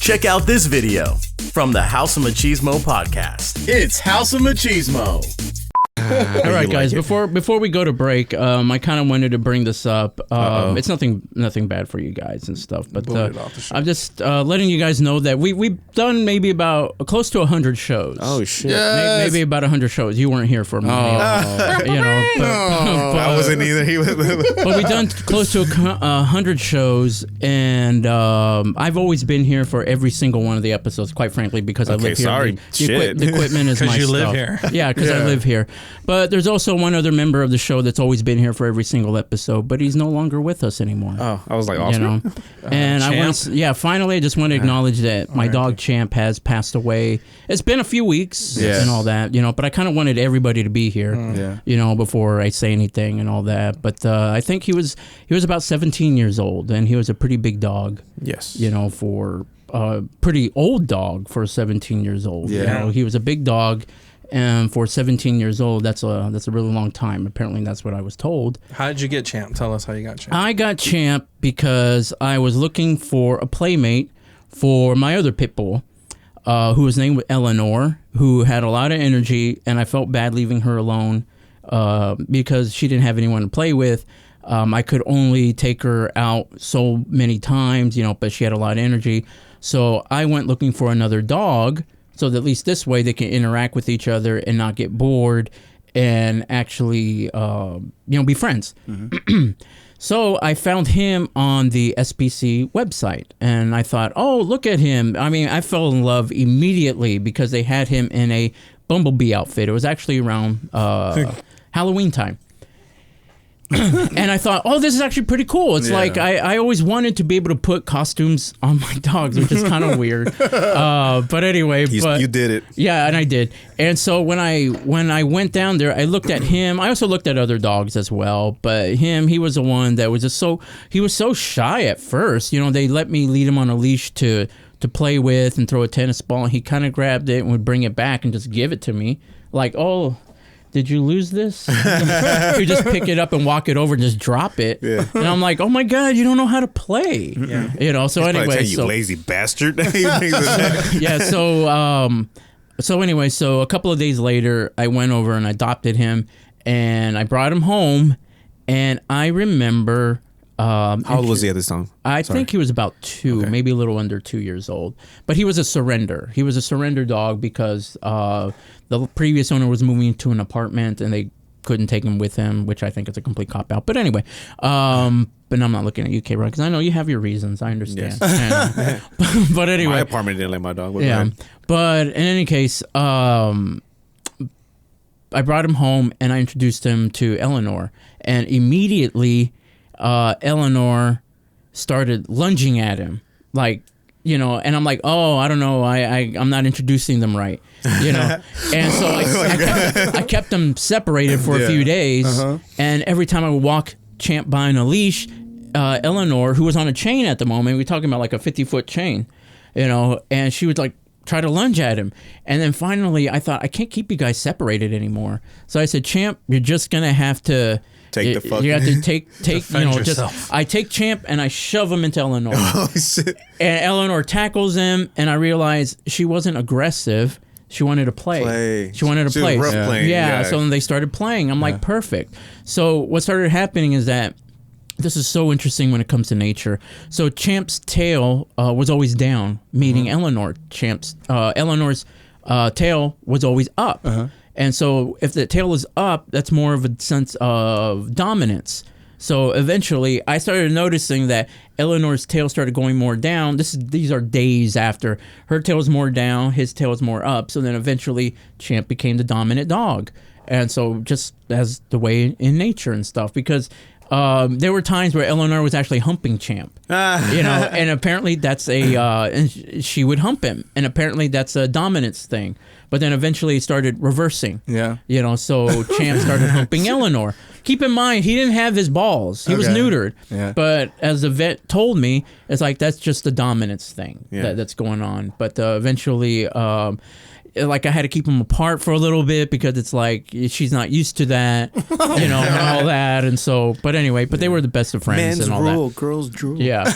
Check out this video from the House of Machismo podcast. It's House of Machismo. All right, guys. Before we go to break, I kind of wanted to bring this up. It's nothing bad for you guys and stuff, but I'm just letting you guys know that we've done maybe about close to 100 shows. Oh shit! Yes. Maybe about 100 shows. You weren't here for me, but I wasn't either. But we've done close to 100 shows, and I've always been here for every single one of the episodes. Quite frankly, because I live here. Sorry, the equipment is my stuff. Because you live here. Yeah, because I live here. But there's also one other member of the show that's always been here for every single episode, but he's no longer with us anymore. Oh, I was like, Oscar? And finally, I just want to acknowledge that my dog Champ has passed away. It's been a few weeks and all that, but I kind of wanted everybody to be here, before I say anything and all that. But I think he was about 17 years old, and he was a pretty big dog. Yes. For a pretty old dog for 17 years old. Yeah. He was a big dog. And for 17 years old, that's a really long time. Apparently, that's what I was told. How did you get Champ? Tell us how you got Champ. I got Champ because I was looking for a playmate for my other pit bull, who was named Eleanor, who had a lot of energy, and I felt bad leaving her alone because she didn't have anyone to play with. I could only take her out so many times, but she had a lot of energy. So I went looking for another dog, so that at least this way they can interact with each other and not get bored and actually, be friends. Mm-hmm. So I found him on the SPC website, and I thought, oh, look at him. I mean, I fell in love immediately because they had him in a bumblebee outfit. It was actually around Halloween time. And I thought, oh, this is actually pretty cool. It's like I always wanted to be able to put costumes on my dogs, which is kind of weird. But anyway, you did it. Yeah, and I did. And so when I went down there, I looked at him. I also looked at other dogs as well, but he was the one that was just he was so shy at first. They let me lead him on a leash to play with and throw a tennis ball, and he kind of grabbed it and would bring it back and just give it to me, like, oh, did you lose this? You just pick it up and walk it over and just drop it. Yeah. And I'm like, oh my God, you don't know how to play. Yeah. So He's anyway. You lazy bastard. Yeah. So anyway, so a couple of days later, I went over and adopted him, and I brought him home, and I remember. How old was he at this time? I think he was about 2, maybe a little under 2 years old. But he was a surrender. He was a surrender dog because the previous owner was moving to an apartment and they couldn't take him with him, which I think is a complete cop-out. But anyway, but I'm not looking at you, K-Rod, because I know you have your reasons. I understand. Yes. But anyway. My apartment didn't let my dog. But in any case, I brought him home and I introduced him to Eleanor. And immediately... Eleanor started lunging at him, and I'm like, oh, I don't know, I'm not introducing them right, and so I kept them separated for a few days, and every time I would walk Champ by on a leash, Eleanor, who was on a chain at the moment, we're talking about like a 50-foot chain, and she would try to lunge at him. And then finally I thought, I can't keep you guys separated anymore. So I said, Champ, you're just gonna have to you have to take I take Champ and I shove him into Eleanor. Oh, shit. And Eleanor tackles him, and I realized she wasn't aggressive. She wanted to play. She wanted to play. Yeah, so then they started playing. I'm like, perfect. So what started happening is that this is so interesting when it comes to nature. So Champ's tail was always down, meaning Eleanor's tail was always up. And so if the tail is up, that's more of a sense of dominance. So eventually I started noticing that Eleanor's tail started going more down. These are days after. Her tail was more down, his tail was more up. So then eventually Champ became the dominant dog. And so just as the way in nature and stuff, because there were times where Eleanor was actually humping Champ, and apparently that's and she would hump him, and apparently that's a dominance thing. But then eventually it started reversing. So Champ started humping Eleanor. Keep in mind, he didn't have his balls. He was neutered. Yeah. But as the vet told me, it's like that's just the dominance thing that's going on. But eventually, I had to keep them apart for a little bit because it's like she's not used to that, and all that. And so, but anyway, they were the best of friends. Men's and all rule, that. girls drool. Yeah.